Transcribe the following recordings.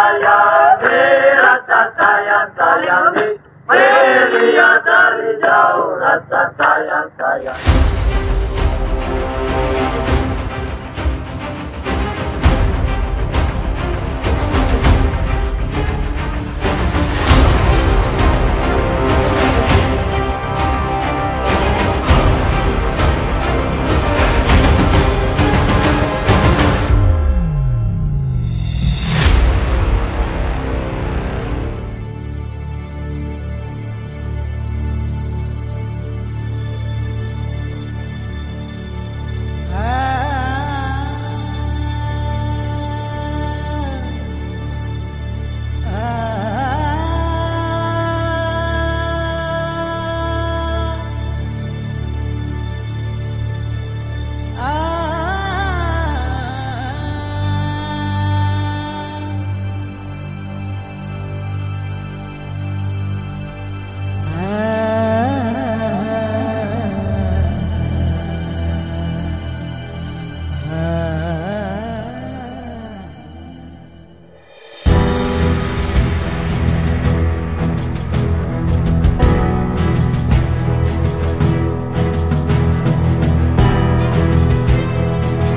sayangi, rasa sayang sayangi, melihat dari jauh rasa sayang sayangi.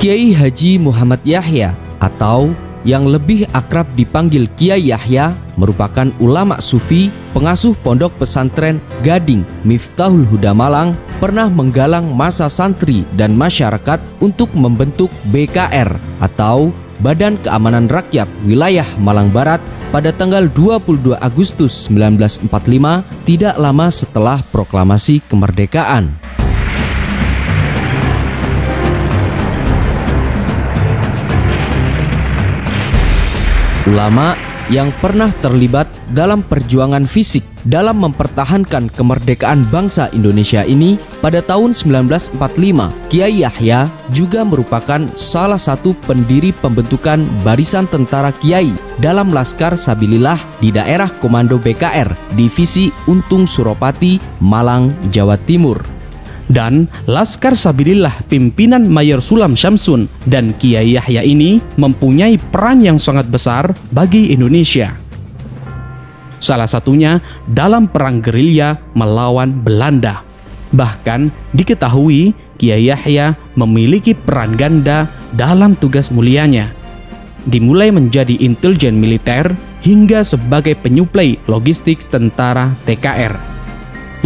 Kiai Haji Muhammad Yahya atau yang lebih akrab dipanggil Kiai Yahya merupakan ulama sufi, pengasuh pondok pesantren Gading Miftahul Huda Malang, pernah menggalang massa santri dan masyarakat untuk membentuk BKR atau Badan Keamanan Rakyat Wilayah Malang Barat pada tanggal 22 Agustus 1945, tidak lama setelah proklamasi kemerdekaan. Ulama yang pernah terlibat dalam perjuangan fisik dalam mempertahankan kemerdekaan bangsa Indonesia ini, pada tahun 1945, Kiai Yahya juga merupakan salah satu pendiri pembentukan Barisan Tentara Kiai dalam Laskar Sabilillah di daerah Komando BKR Divisi Untung Suropati, Malang, Jawa Timur. Dan Laskar Sabilillah pimpinan Mayor Sulam Syamsun dan Kiai Yahya ini mempunyai peran yang sangat besar bagi Indonesia. Salah satunya dalam perang gerilya melawan Belanda. Bahkan diketahui Kiai Yahya memiliki peran ganda dalam tugas mulianya, dimulai menjadi intelijen militer hingga sebagai penyuplai logistik tentara TKR.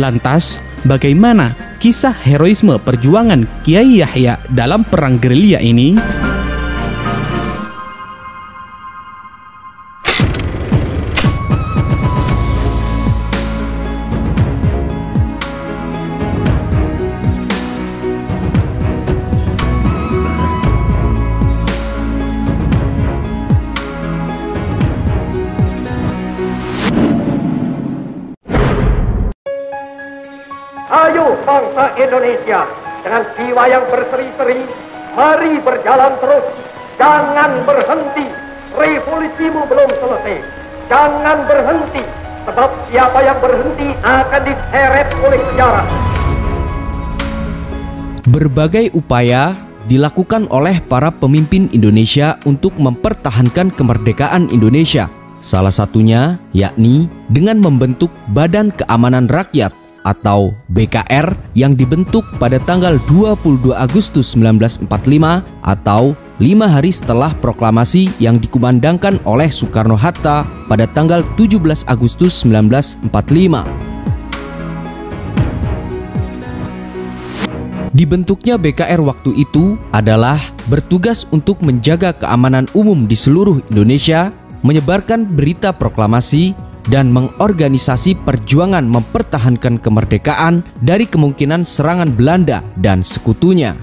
Lantas, bagaimana kisah heroisme perjuangan Kiai Yahya dalam perang gerilya ini? Ayo bangsa Indonesia, dengan jiwa yang berseri-seri, mari berjalan terus. Jangan berhenti, revolusimu belum selesai. Jangan berhenti, sebab siapa yang berhenti akan diseret oleh sejarah. Berbagai upaya dilakukan oleh para pemimpin Indonesia untuk mempertahankan kemerdekaan Indonesia. Salah satunya yakni dengan membentuk Badan Keamanan Rakyat atau BKR yang dibentuk pada tanggal 22 Agustus 1945 atau 5 hari setelah proklamasi yang dikumandangkan oleh Soekarno-Hatta pada tanggal 17 Agustus 1945. Dibentuknya BKR waktu itu adalah bertugas untuk menjaga keamanan umum di seluruh Indonesia, menyebarkan berita proklamasi, dan mengorganisasi perjuangan mempertahankan kemerdekaan dari kemungkinan serangan Belanda dan sekutunya.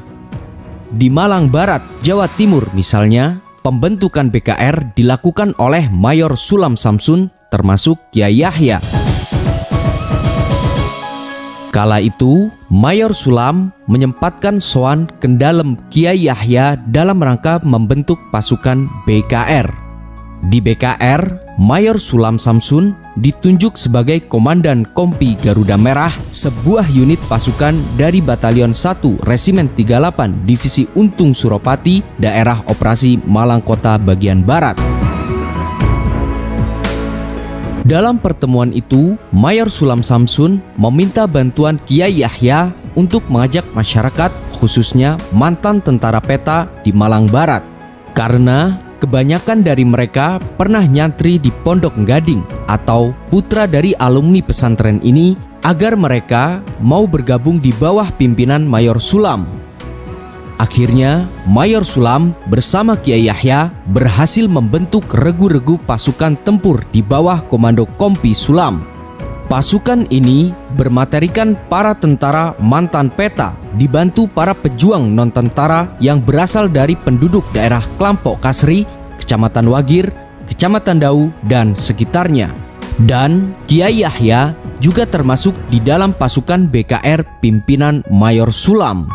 Di Malang Barat, Jawa Timur misalnya, pembentukan BKR dilakukan oleh Mayor Sulam Syamsun termasuk Kiai Yahya. Kala itu, Mayor Sulam menyempatkan sowan kendalem Kiai Yahya dalam rangka membentuk pasukan BKR. Di BKR, Mayor Sulam Syamsun ditunjuk sebagai Komandan Kompi Garuda Merah, sebuah unit pasukan dari Batalion 1 Resimen 38 Divisi Untung Suropati, daerah operasi Malang Kota bagian Barat. Dalam pertemuan itu, Mayor Sulam Samsun meminta bantuan Kiai Yahya untuk mengajak masyarakat, khususnya mantan tentara PETA di Malang Barat. Karena kebanyakan dari mereka pernah nyantri di Pondok Gading atau putra dari alumni pesantren ini, agar mereka mau bergabung di bawah pimpinan Mayor Sulam. Akhirnya, Mayor Sulam bersama Kiai Yahya berhasil membentuk regu-regu pasukan tempur di bawah komando Kompi Sulam. Pasukan ini bermaterikan para tentara mantan PETA dibantu para pejuang non-tentara yang berasal dari penduduk daerah Klampok Kasri, Kecamatan Wagir, Kecamatan Dau, dan sekitarnya. Dan Kiai Yahya juga termasuk di dalam pasukan BKR pimpinan Mayor Sulam.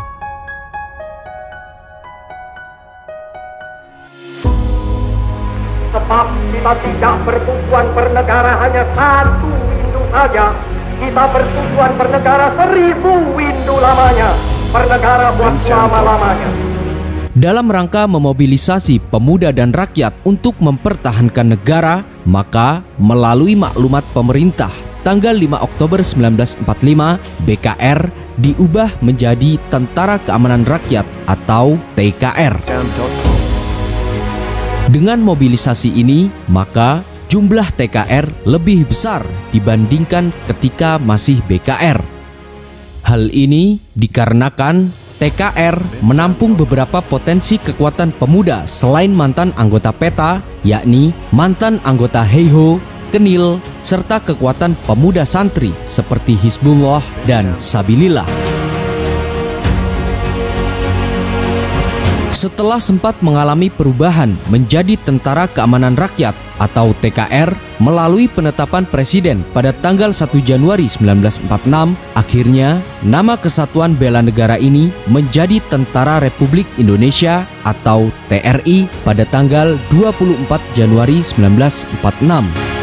Sebab kita tidak bertujuan bernegara hanya satu windu saja. Kita bertujuan bernegara 1000 windu lamanya. Bernegara buat selama-lamanya. Dalam rangka memobilisasi pemuda dan rakyat untuk mempertahankan negara, maka melalui maklumat pemerintah tanggal 5 Oktober 1945, BKR diubah menjadi Tentara Keamanan Rakyat atau TKR. Dengan mobilisasi ini, maka jumlah TKR lebih besar dibandingkan ketika masih BKR. Hal ini dikarenakan TKR menampung beberapa potensi kekuatan pemuda selain mantan anggota PETA, yakni mantan anggota Heiho, Kenil, serta kekuatan pemuda santri seperti Hizbullah dan Sabilillah. Setelah sempat mengalami perubahan menjadi Tentara Keamanan Rakyat atau TKR melalui penetapan Presiden pada tanggal 1 Januari 1946, akhirnya nama Kesatuan Bela Negara ini menjadi Tentara Republik Indonesia atau TRI pada tanggal 24 Januari 1946.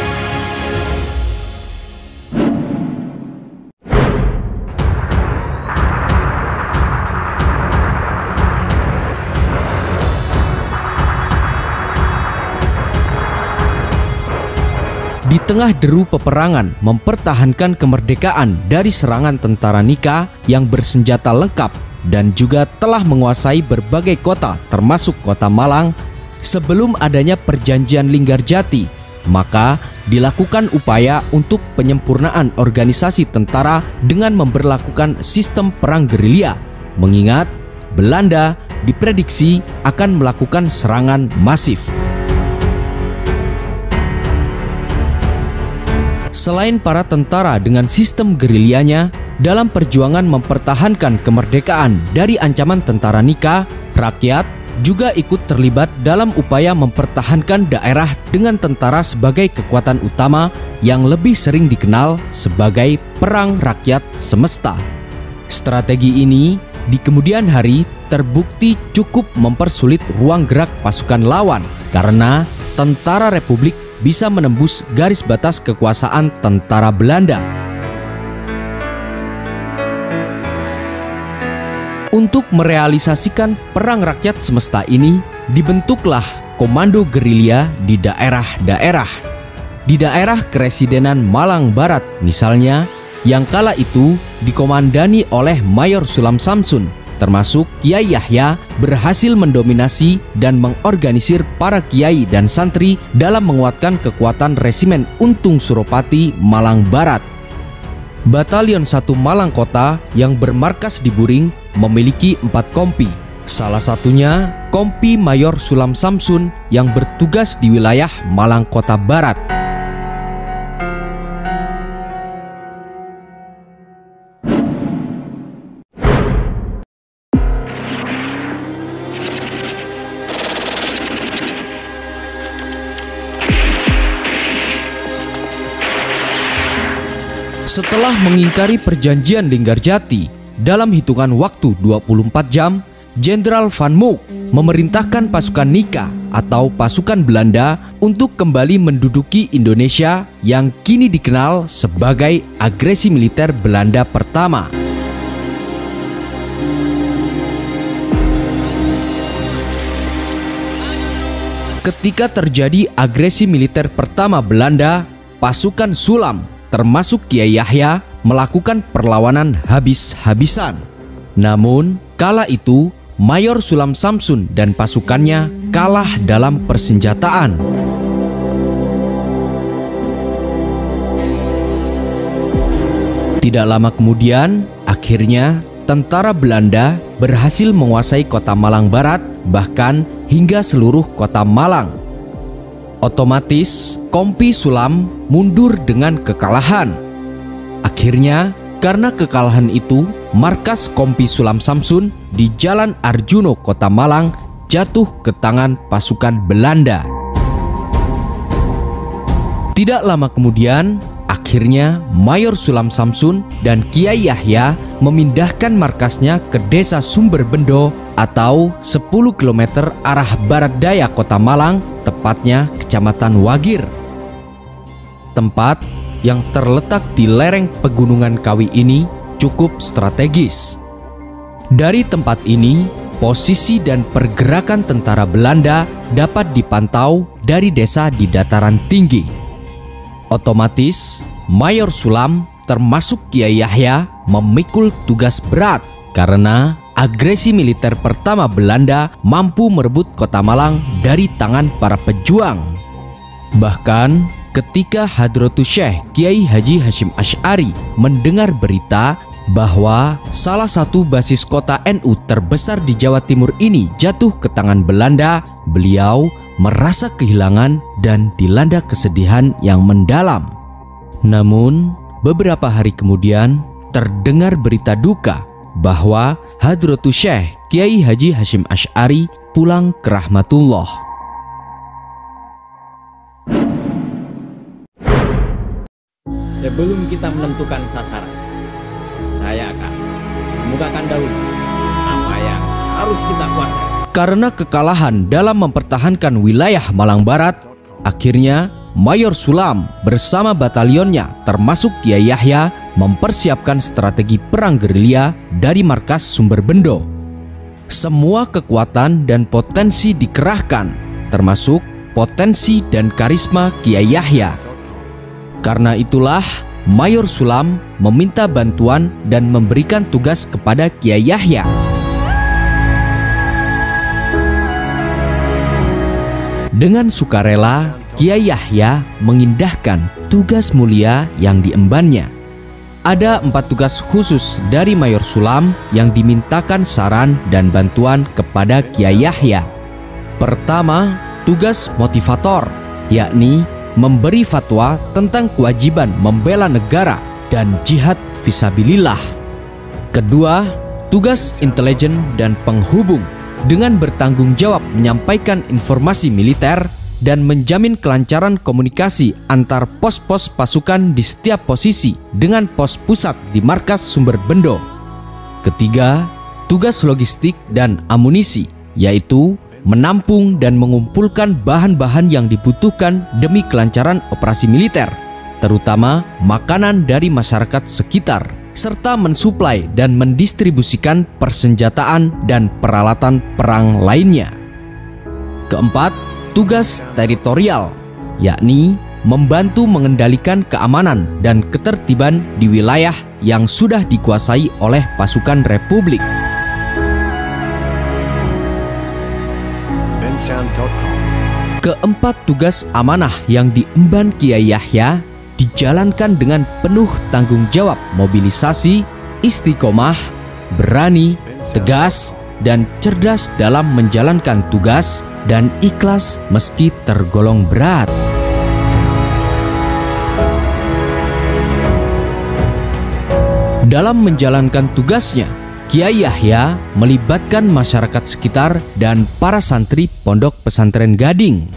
Di tengah deru peperangan mempertahankan kemerdekaan dari serangan tentara Nika yang bersenjata lengkap dan juga telah menguasai berbagai kota termasuk kota Malang, sebelum adanya perjanjian Linggarjati, maka dilakukan upaya untuk penyempurnaan organisasi tentara dengan memberlakukan sistem perang gerilya, mengingat Belanda diprediksi akan melakukan serangan masif. Selain para tentara dengan sistem gerilyanya, dalam perjuangan mempertahankan kemerdekaan dari ancaman tentara Nika, rakyat juga ikut terlibat dalam upaya mempertahankan daerah dengan tentara sebagai kekuatan utama yang lebih sering dikenal sebagai Perang Rakyat Semesta. Strategi ini di kemudian hari terbukti cukup mempersulit ruang gerak pasukan lawan karena tentara Republik bisa menembus garis batas kekuasaan tentara Belanda. Untuk merealisasikan Perang Rakyat Semesta ini, dibentuklah komando gerilya di daerah-daerah. Di daerah Keresidenan Malang Barat misalnya, yang kala itu dikomandani oleh Mayor Sulam Samsun, termasuk Kiai Yahya, berhasil mendominasi dan mengorganisir para kiai dan santri dalam menguatkan kekuatan Resimen Untung Suropati Malang Barat. Batalion 1 Malang Kota yang bermarkas di Buring memiliki 4 kompi. Salah satunya Kompi Mayor Sulam Samsun yang bertugas di wilayah Malang Kota Barat. Setelah mengingkari perjanjian Linggarjati, dalam hitungan waktu 24 jam, Jenderal Van Mook memerintahkan pasukan Nika atau pasukan Belanda untuk kembali menduduki Indonesia yang kini dikenal sebagai agresi militer Belanda pertama. Ketika terjadi agresi militer pertama Belanda, pasukan Sulam termasuk Kiai Yahya melakukan perlawanan habis-habisan. Namun kala itu Mayor Sulam Samsun dan pasukannya kalah dalam persenjataan. Tidak lama kemudian, akhirnya tentara Belanda berhasil menguasai kota Malang Barat, bahkan hingga seluruh kota Malang. Otomatis, Kompi Sulam mundur dengan kekalahan. Akhirnya, karena kekalahan itu, markas Kompi Sulam Samsun di Jalan Arjuno, kota Malang, jatuh ke tangan pasukan Belanda. Tidak lama kemudian, akhirnya Mayor Sulam Samsun dan Kiai Yahya memindahkan markasnya ke Desa Sumberbendo atau 10 km arah barat daya kota Malang, tepatnya Kecamatan Wagir. Tempat yang terletak di lereng Pegunungan Kawi ini cukup strategis. Dari tempat ini, posisi dan pergerakan tentara Belanda dapat dipantau dari desa di dataran tinggi. Otomatis, Mayor Sulam termasuk Kiai Yahya memikul tugas berat karena agresi militer pertama Belanda mampu merebut kota Malang dari tangan para pejuang. Bahkan ketika Hadratus Syekh Kiai Haji Hashim Asy'ari mendengar berita bahwa salah satu basis kota NU terbesar di Jawa Timur ini jatuh ke tangan Belanda, beliau merasa kehilangan dan dilanda kesedihan yang mendalam. Namun, beberapa hari kemudian terdengar berita duka bahwa Hadratus Syekh Kiai Haji Hashim Asy'ari pulang ke rahmatullah. Sebelum kita menentukan sasaran, saya akan membukakan dahulu apa yang harus kita kuasai. Karena kekalahan dalam mempertahankan wilayah Malang Barat, akhirnya Mayor Sulam bersama batalionnya termasuk Kiai Yahya mempersiapkan strategi perang gerilya dari markas Sumberbendo. Semua kekuatan dan potensi dikerahkan, termasuk potensi dan karisma Kiai Yahya. Karena itulah Mayor Sulam meminta bantuan dan memberikan tugas kepada Kiai Yahya. Dengan sukarela, Kiai Yahya mengindahkan tugas mulia yang diembannya. Ada 4 tugas khusus dari Mayor Sulam yang dimintakan saran dan bantuan kepada Kiai Yahya. Pertama, tugas motivator, yakni memberi fatwa tentang kewajiban membela negara dan jihad fisabilillah. Kedua, tugas intelijen dan penghubung dengan bertanggung jawab menyampaikan informasi militer dan menjamin kelancaran komunikasi antar pos-pos pasukan di setiap posisi dengan pos pusat di markas Sumberbendo. Ketiga, tugas logistik dan amunisi, yaitu menampung dan mengumpulkan bahan-bahan yang dibutuhkan demi kelancaran operasi militer, terutama makanan dari masyarakat sekitar, serta mensuplai dan mendistribusikan persenjataan dan peralatan perang lainnya. Keempat, tugas teritorial, yakni membantu mengendalikan keamanan dan ketertiban di wilayah yang sudah dikuasai oleh pasukan Republik. Keempat tugas amanah yang diemban Kiai Yahya dijalankan dengan penuh tanggung jawab, mobilisasi, istiqomah, berani, tegas, dan cerdas dalam menjalankan tugas, dan ikhlas meski tergolong berat. Dalam menjalankan tugasnya, Kiai Yahya melibatkan masyarakat sekitar dan para santri Pondok Pesantren Gading.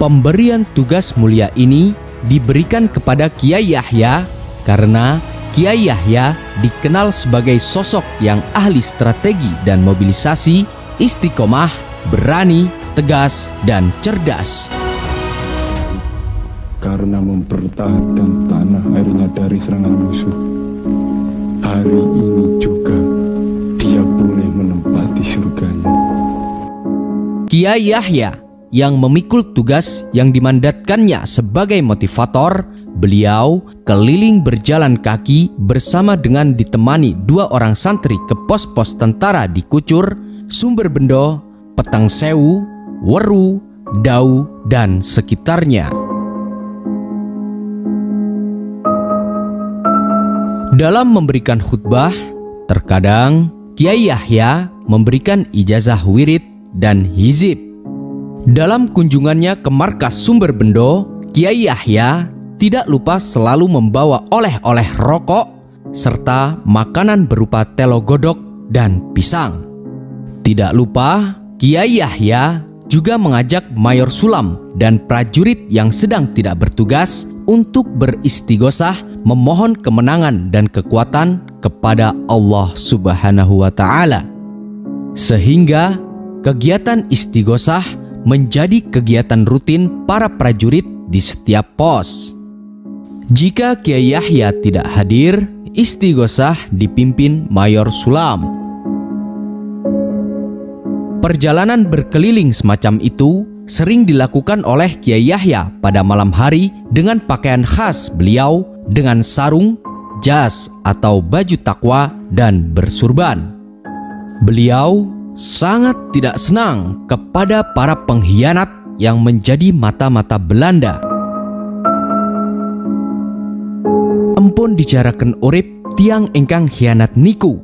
Pemberian tugas mulia ini diberikan kepada Kiai Yahya karena Kiai Yahya dikenal sebagai sosok yang ahli strategi dan mobilisasi, istiqomah, berani, tegas, dan cerdas. Karena mempertahankan tanah airnya dari serangan musuh, hari ini juga dia boleh menempati surganya. Kiai Yahya yang memikul tugas yang dimandatkannya sebagai motivator, beliau keliling berjalan kaki bersama dengan ditemani 2 orang santri ke pos-pos tentara di Kucur, Sumberbendo, Petang Sewu, Weru, Dau, dan sekitarnya. Dalam memberikan khutbah, terkadang Kiai Yahya memberikan ijazah wirid dan hizib. Dalam kunjungannya ke markas Sumberbendo, Kiai Yahya tidak lupa selalu membawa oleh-oleh rokok serta makanan berupa telo godok dan pisang. Tidak lupa, Kiai Yahya juga mengajak Mayor Sulam dan prajurit yang sedang tidak bertugas untuk beristighosah memohon kemenangan dan kekuatan kepada Allah Subhanahu wa Ta'ala. Sehingga kegiatan istighosah menjadi kegiatan rutin para prajurit di setiap pos. Jika Kiai Yahya tidak hadir, istighosah dipimpin Mayor Sulam. Perjalanan berkeliling semacam itu sering dilakukan oleh Kiai Yahya pada malam hari dengan pakaian khas beliau dengan sarung, jas atau baju takwa dan bersurban. Beliau sangat tidak senang kepada para pengkhianat yang menjadi mata-mata Belanda. Empun dicaraken urip tiang engkang khianat niku.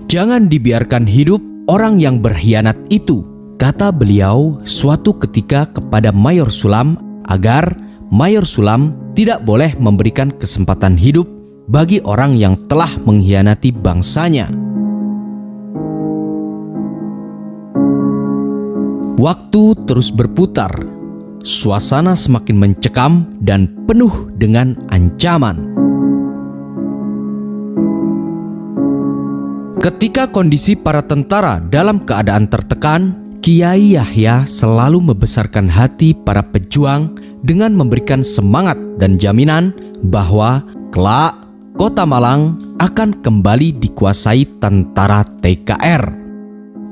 Jangan dibiarkan hidup orang yang berkhianat itu, kata beliau suatu ketika kepada Mayor Sulam agar Mayor Sulam tidak boleh memberikan kesempatan hidup bagi orang yang telah mengkhianati bangsanya. Waktu terus berputar, suasana semakin mencekam dan penuh dengan ancaman. Ketika kondisi para tentara dalam keadaan tertekan, Kiai Yahya selalu membesarkan hati para pejuang dengan memberikan semangat dan jaminan bahwa kelak Kota Malang akan kembali dikuasai tentara TKR.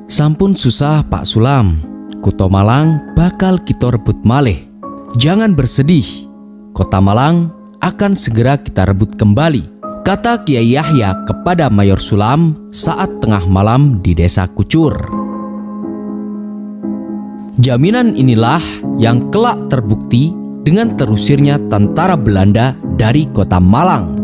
Sampun susah Pak Sulam, Kota Malang bakal kita rebut malih. Jangan bersedih, Kota Malang akan segera kita rebut kembali, kata Kiai Yahya kepada Mayor Sulam saat tengah malam di Desa Kucur. Jaminan inilah yang kelak terbukti dengan terusirnya tentara Belanda dari Kota Malang.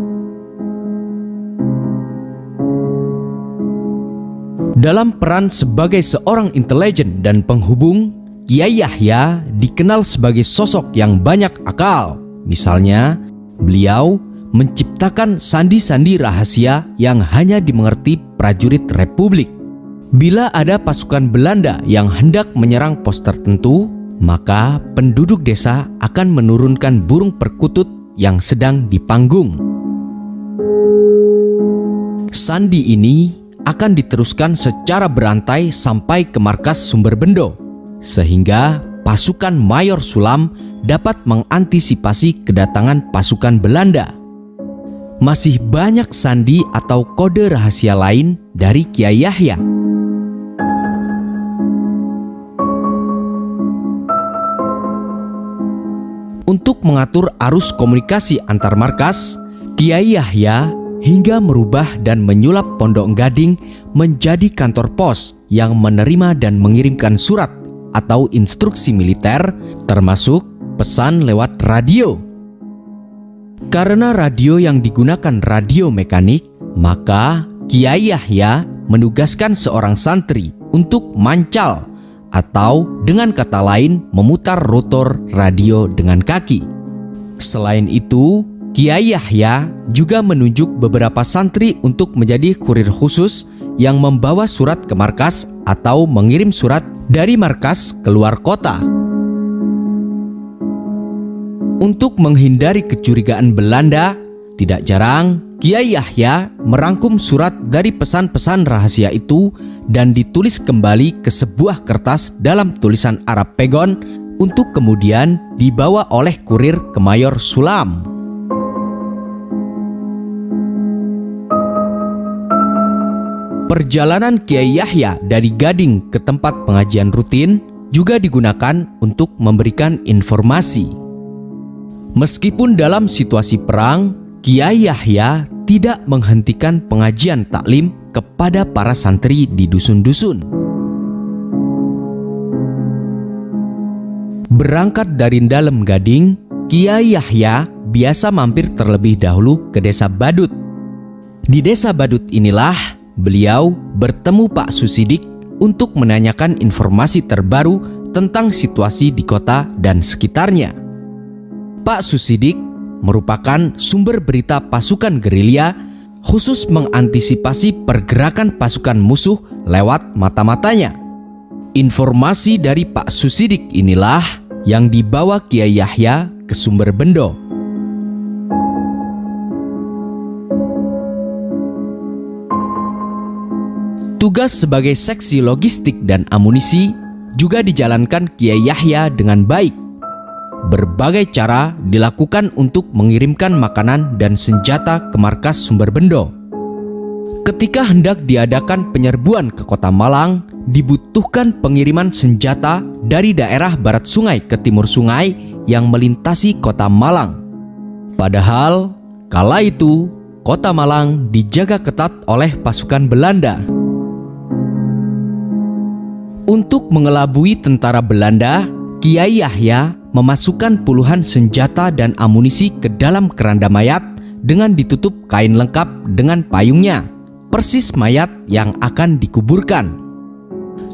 Dalam peran sebagai seorang intelijen dan penghubung, Kiai Yahya dikenal sebagai sosok yang banyak akal. Misalnya, beliau menciptakan sandi-sandi rahasia yang hanya dimengerti prajurit Republik. Bila ada pasukan Belanda yang hendak menyerang pos tertentu, maka penduduk desa akan menurunkan burung perkutut yang sedang dipanggung. Sandi ini akan diteruskan secara berantai sampai ke markas Sumberbendo, sehingga pasukan Mayor Sulam dapat mengantisipasi kedatangan pasukan Belanda. Masih banyak sandi atau kode rahasia lain dari Kiai Yahya. Untuk mengatur arus komunikasi antar markas, Kiai Yahya hingga merubah dan menyulap Pondok Gading menjadi kantor pos yang menerima dan mengirimkan surat atau instruksi militer, termasuk pesan lewat radio. Karena radio yang digunakan radio mekanik, maka Kiai Yahya menugaskan seorang santri untuk mancal atau dengan kata lain memutar rotor radio dengan kaki. Selain itu, Kiai Yahya juga menunjuk beberapa santri untuk menjadi kurir khusus yang membawa surat ke markas atau mengirim surat dari markas keluar kota. Untuk menghindari kecurigaan Belanda, tidak jarang Kiai Yahya merangkum surat dari pesan-pesan rahasia itu dan ditulis kembali ke sebuah kertas dalam tulisan Arab pegon untuk kemudian dibawa oleh kurir ke Mayor Sulam. Perjalanan Kiai Yahya dari Gading ke tempat pengajian rutin juga digunakan untuk memberikan informasi. Meskipun dalam situasi perang, Kiai Yahya tidak menghentikan pengajian taklim kepada para santri di dusun-dusun. Berangkat dari Dalem Gading, Kiai Yahya biasa mampir terlebih dahulu ke Desa Badut. Di Desa Badut inilah beliau bertemu Pak Susidik untuk menanyakan informasi terbaru tentang situasi di kota dan sekitarnya. Pak Susidik merupakan sumber berita pasukan gerilya khusus mengantisipasi pergerakan pasukan musuh lewat mata-matanya. Informasi dari Pak Susidik inilah yang dibawa Kiai Yahya ke Sumberbendo. Tugas sebagai seksi logistik dan amunisi juga dijalankan Kiai Yahya dengan baik. Berbagai cara dilakukan untuk mengirimkan makanan dan senjata ke markas Sumberbendo. Ketika hendak diadakan penyerbuan ke Kota Malang, dibutuhkan pengiriman senjata dari daerah barat sungai ke timur sungai yang melintasi Kota Malang. Padahal, kala itu, Kota Malang dijaga ketat oleh pasukan Belanda. Untuk mengelabui tentara Belanda, Kiai Yahya memasukkan puluhan senjata dan amunisi ke dalam keranda mayat dengan ditutup kain lengkap dengan payungnya, persis mayat yang akan dikuburkan.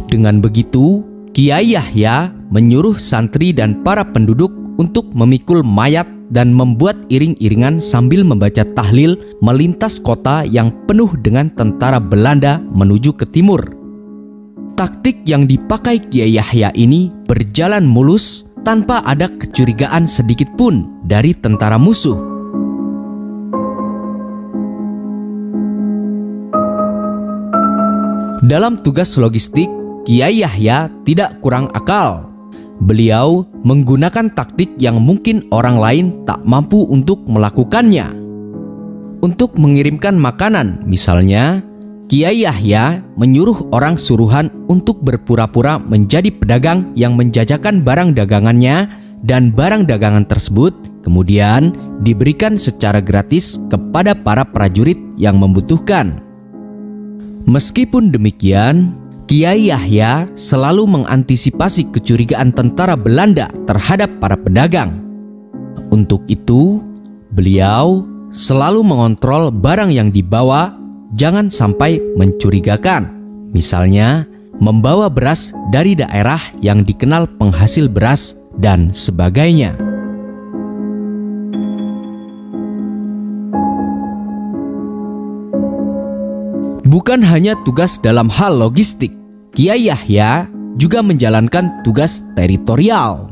Dengan begitu, Kiai Yahya menyuruh santri dan para penduduk untuk memikul mayat dan membuat iring-iringan sambil membaca tahlil melintas kota yang penuh dengan tentara Belanda menuju ke timur. Taktik yang dipakai Kiai Yahya ini berjalan mulus tanpa ada kecurigaan sedikit pun dari tentara musuh. Dalam tugas logistik, Kiai Yahya tidak kurang akal. Beliau menggunakan taktik yang mungkin orang lain tak mampu untuk melakukannya. Untuk mengirimkan makanan, misalnya, Kiai Yahya menyuruh orang suruhan untuk berpura-pura menjadi pedagang yang menjajakan barang dagangannya, dan barang dagangan tersebut kemudian diberikan secara gratis kepada para prajurit yang membutuhkan. Meskipun demikian, Kiai Yahya selalu mengantisipasi kecurigaan tentara Belanda terhadap para pedagang. Untuk itu, beliau selalu mengontrol barang yang dibawa jangan sampai mencurigakan. Misalnya, membawa beras dari daerah yang dikenal penghasil beras dan sebagainya. Bukan hanya tugas dalam hal logistik, Kiai Yahya juga menjalankan tugas teritorial.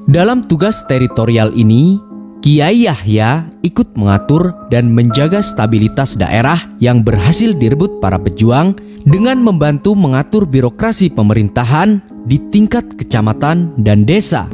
Dalam tugas teritorial ini, Kiai Yahya ikut mengatur dan menjaga stabilitas daerah yang berhasil direbut para pejuang dengan membantu mengatur birokrasi pemerintahan di tingkat kecamatan dan desa.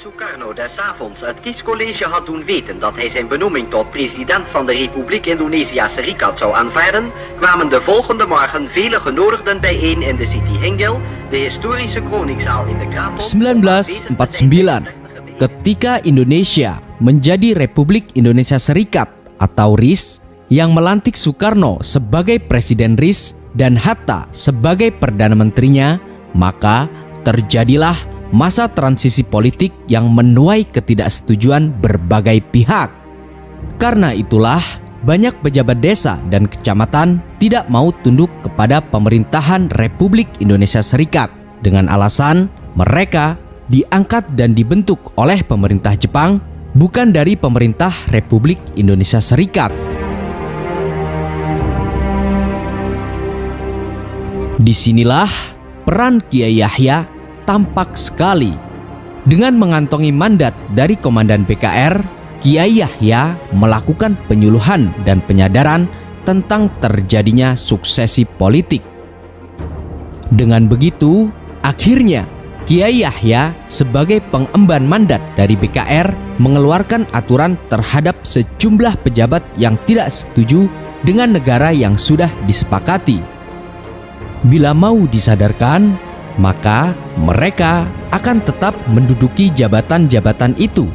Sukarno des avonds het kiescollege had doen weten dat hij zijn benoeming tot president van de Republiek Indonesië Serikat zou aanvaarden, kwamen de volgende morgen vele genodigden bijeen in de City Hinggil, de historische kronikzaal in de Kraton. 1949, ketika Indonesia menjadi Republik Indonesia Serikat atau RIS, yang melantik Soekarno sebagai Presiden RIS dan Hatta sebagai Perdana Menterinya, maka terjadilah masa transisi politik yang menuai ketidaksetujuan berbagai pihak. Karena itulah, banyak pejabat desa dan kecamatan tidak mau tunduk kepada pemerintahan Republik Indonesia Serikat dengan alasan mereka diangkat dan dibentuk oleh pemerintah Jepang, bukan dari pemerintah Republik Indonesia Serikat. Disinilah peran Kiai Yahya tampak sekali. Dengan mengantongi mandat dari Komandan PKR, Kiai Yahya melakukan penyuluhan dan penyadaran tentang terjadinya suksesi politik. Dengan begitu, akhirnya Kiai Yahya sebagai pengemban mandat dari BKR mengeluarkan aturan terhadap sejumlah pejabat yang tidak setuju dengan negara yang sudah disepakati. Bila mau disadarkan, maka mereka akan tetap menduduki jabatan-jabatan itu.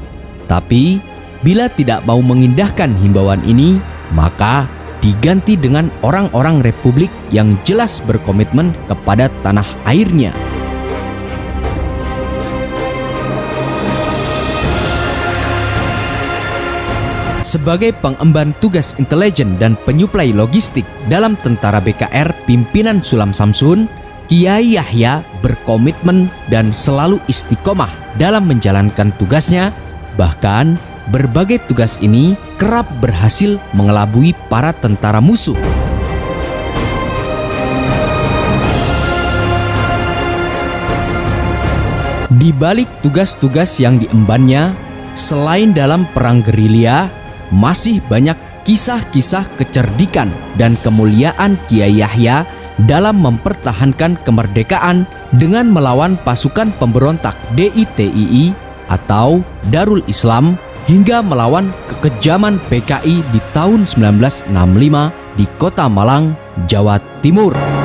Tapi bila tidak mau mengindahkan himbauan ini, maka diganti dengan orang-orang Republik yang jelas berkomitmen kepada tanah airnya. Sebagai pengemban tugas intelijen dan penyuplai logistik dalam tentara BKR pimpinan Sulam Samsun, Kiai Yahya berkomitmen dan selalu istiqomah dalam menjalankan tugasnya. Bahkan berbagai tugas ini kerap berhasil mengelabui para tentara musuh. Di balik tugas-tugas yang diembannya, selain dalam perang gerilya, masih banyak kisah-kisah kecerdikan dan kemuliaan Kiai Yahya dalam mempertahankan kemerdekaan dengan melawan pasukan pemberontak DITII atau Darul Islam hingga melawan kekejaman PKI di tahun 1965 di Kota Malang, Jawa Timur.